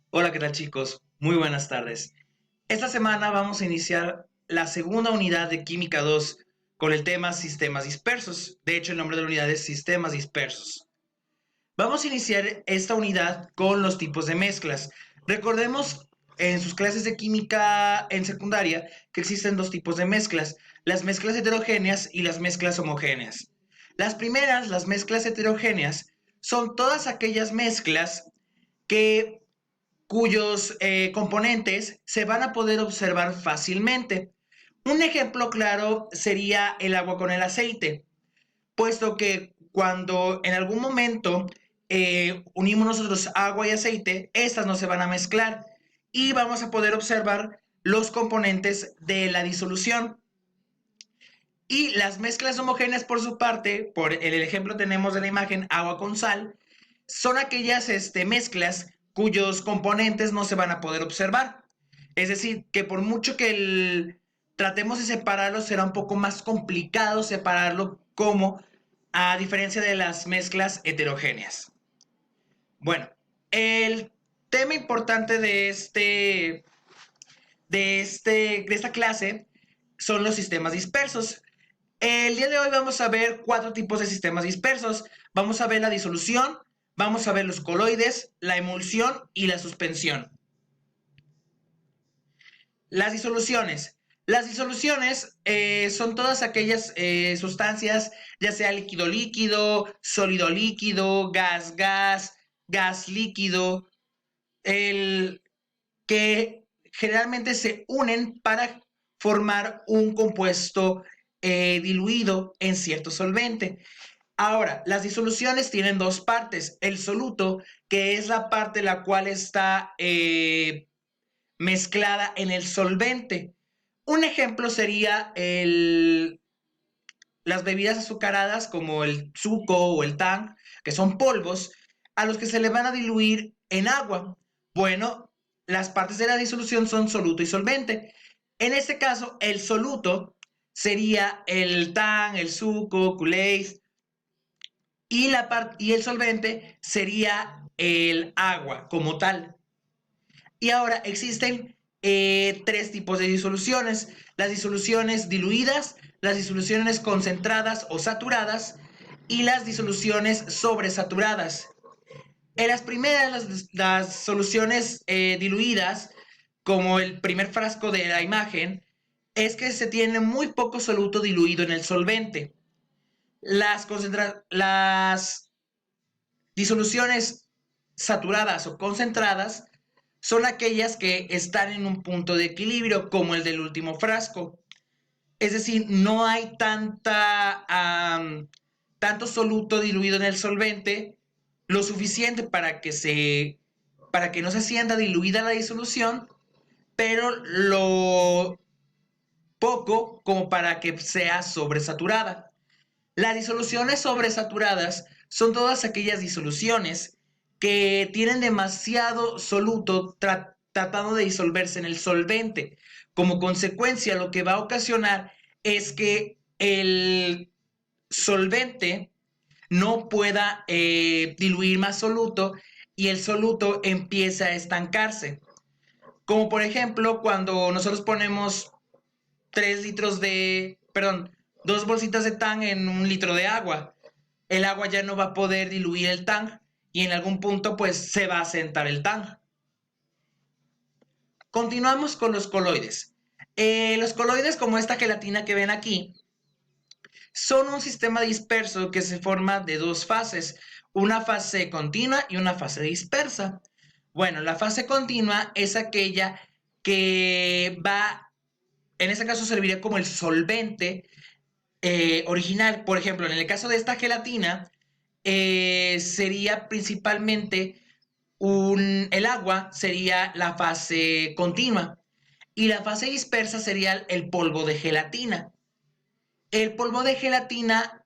Hola, ¿qué tal chicos? Muy buenas tardes. Esta semana vamos a iniciar la segunda unidad de Química 2 con el tema sistemas dispersos. De hecho, el nombre de la unidad es sistemas dispersos. Vamos a iniciar esta unidad con los tipos de mezclas. Recordemos en sus clases de química en secundaria que existen dos tipos de mezclas, las mezclas heterogéneas y las mezclas homogéneas. Las primeras, las mezclas heterogéneas, son todas aquellas mezclas que cuyos componentes se van a poder observar fácilmente. Un ejemplo claro sería el agua con el aceite, puesto que cuando en algún momento unimos nosotros agua y aceite, estas no se van a mezclar y vamos a poder observar los componentes de la disolución. Y las mezclas homogéneas, por su parte, por el ejemplo tenemos de la imagen agua con sal, son aquellas mezclas cuyos componentes no se van a poder observar. Es decir, que por mucho que tratemos de separarlo, será un poco más complicado separarlo como a diferencia de las mezclas heterogéneas. Bueno, el tema importante de esta clase son los sistemas dispersos. El día de hoy vamos a ver cuatro tipos de sistemas dispersos. Vamos a ver la disolución, vamos a ver los coloides, la emulsión y la suspensión. Las disoluciones. Las disoluciones son todas aquellas sustancias, ya sea líquido-líquido, sólido-líquido, gas-gas, gas líquido, el, que generalmente se unen para formar un compuesto diluido en cierto solvente. Ahora, las disoluciones tienen dos partes. El soluto, que es la parte la cual está mezclada en el solvente. Un ejemplo sería las bebidas azucaradas como el zuco o el tang, que son polvos, a los que se le van a diluir en agua. Bueno, las partes de la disolución son soluto y solvente. En este caso, el soluto sería el tang, el zuco, Kool-Aid, y el solvente sería el agua como tal. Y ahora existen tres tipos de disoluciones. Las disoluciones diluidas, las disoluciones concentradas o saturadas y las disoluciones sobresaturadas. En las primeras, las soluciones diluidas, como el primer frasco de la imagen, es que se tiene muy poco soluto diluido en el solvente. Las disoluciones saturadas o concentradas son aquellas que están en un punto de equilibrio, como el del último frasco. Es decir, no hay tanto soluto diluido en el solvente, lo suficiente para que no se sienta diluida la disolución, pero lo poco como para que sea sobresaturada. Las disoluciones sobresaturadas son todas aquellas disoluciones que tienen demasiado soluto tratando de disolverse en el solvente. Como consecuencia, lo que va a ocasionar es que el solvente no pueda diluir más soluto y el soluto empieza a estancarse. Como por ejemplo, cuando nosotros ponemos 3 litros perdón, 2 bolsitas de tang en un litro de agua, el agua ya no va a poder diluir el tang y en algún punto pues se va a sentar el tang. Continuamos con los coloides. Los coloides, como esta gelatina que ven aquí, son un sistema disperso que se forma de dos fases, una fase continua y una fase dispersa. Bueno, la fase continua es aquella que va, en este caso serviría como el solvente original. Por ejemplo, en el caso de esta gelatina, sería principalmente el agua sería la fase continua y la fase dispersa sería el polvo de gelatina. El polvo de gelatina,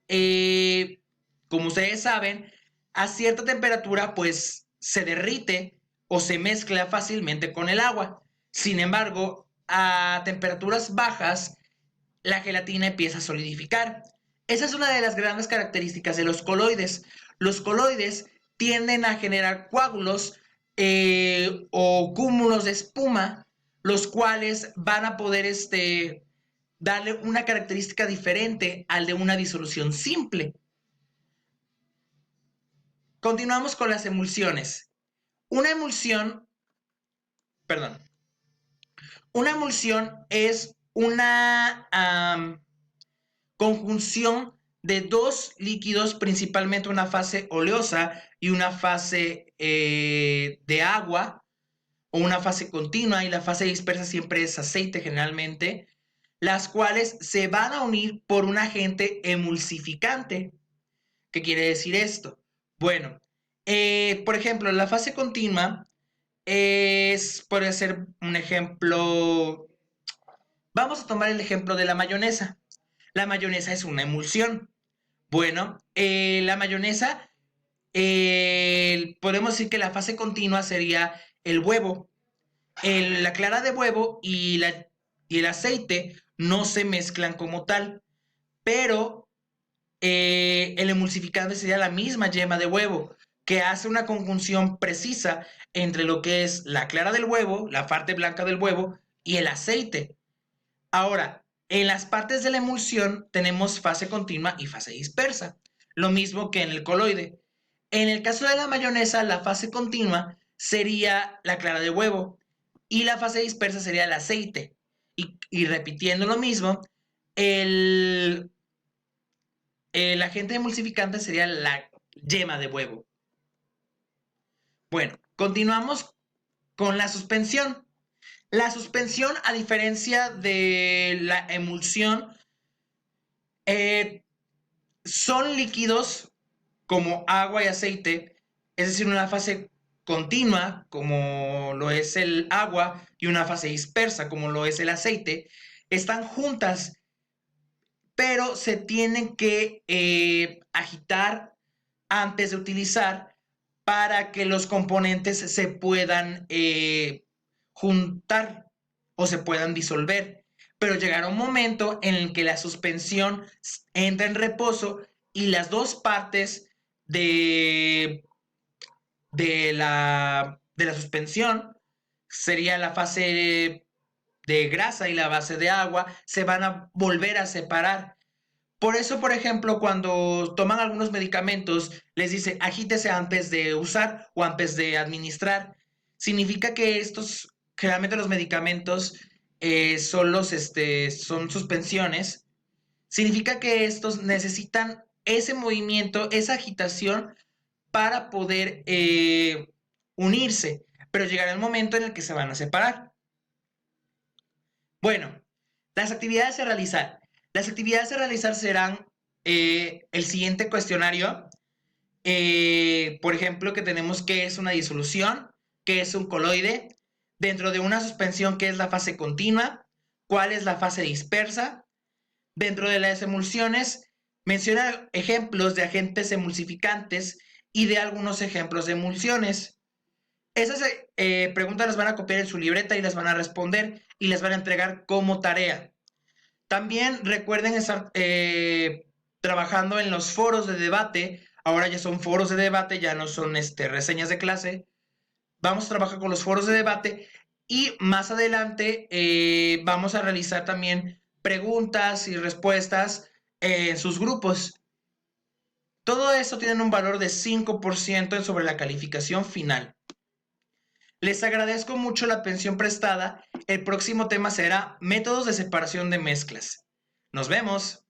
como ustedes saben, a cierta temperatura pues se derrite o se mezcla fácilmente con el agua. Sin embargo, a temperaturas bajas, la gelatina empieza a solidificar. Esa es una de las grandes características de los coloides. Los coloides tienden a generar coágulos o cúmulos de espuma, los cuales van a poder darle una característica diferente al de una disolución simple. Continuamos con las emulsiones. Una emulsión es una conjunción de dos líquidos, principalmente una fase oleosa y una fase de agua, o una fase continua, y la fase dispersa siempre es aceite generalmente, las cuales se van a unir por un agente emulsificante. ¿Qué quiere decir esto? Bueno, por ejemplo, la fase continua puede ser un ejemplo. Vamos a tomar el ejemplo de la mayonesa. La mayonesa es una emulsión. Bueno, la mayonesa, podemos decir que la fase continua sería el huevo. La clara de huevo y el aceite no se mezclan como tal, pero el emulsificante sería la misma yema de huevo, que hace una conjunción precisa entre lo que es la clara del huevo, la parte blanca del huevo, y el aceite. Ahora, en las partes de la emulsión tenemos fase continua y fase dispersa, lo mismo que en el coloide. En el caso de la mayonesa, la fase continua sería la clara de huevo y la fase dispersa sería el aceite. Y repitiendo lo mismo, el agente emulsificante sería la yema de huevo. Bueno, continuamos con la suspensión. La suspensión, a diferencia de la emulsión, son líquidos como agua y aceite, es decir, una fase continua, como lo es el agua, y una fase dispersa, como lo es el aceite, están juntas, pero se tienen que agitar antes de utilizar para que los componentes se puedan juntar o se puedan disolver. Pero llegará un momento en el que la suspensión entra en reposo y las dos partes de la suspensión, sería la fase de grasa y la base de agua, se van a volver a separar. Por eso, por ejemplo, cuando toman algunos medicamentos, les dice agítese antes de usar o antes de administrar. Significa que generalmente los medicamentos son suspensiones. Significa que estos necesitan ese movimiento, esa agitación para poder unirse, pero llegará el momento en el que se van a separar. Bueno, las actividades a realizar. Las actividades a realizar serán el siguiente cuestionario. Por ejemplo, que tenemos qué es una disolución, qué es un coloide, dentro de una suspensión qué es la fase continua, cuál es la fase dispersa. Dentro de las emulsiones, menciona ejemplos de agentes emulsificantes y de algunos ejemplos de emulsiones. Esas preguntas las van a copiar en su libreta y las van a responder y las van a entregar como tarea. También recuerden estar trabajando en los foros de debate. Ahora ya son foros de debate, ya no son reseñas de clase. Vamos a trabajar con los foros de debate y más adelante vamos a realizar también preguntas y respuestas en sus grupos. Todo esto tiene un valor de 5% sobre la calificación final. Les agradezco mucho la atención prestada. El próximo tema será métodos de separación de mezclas. Nos vemos.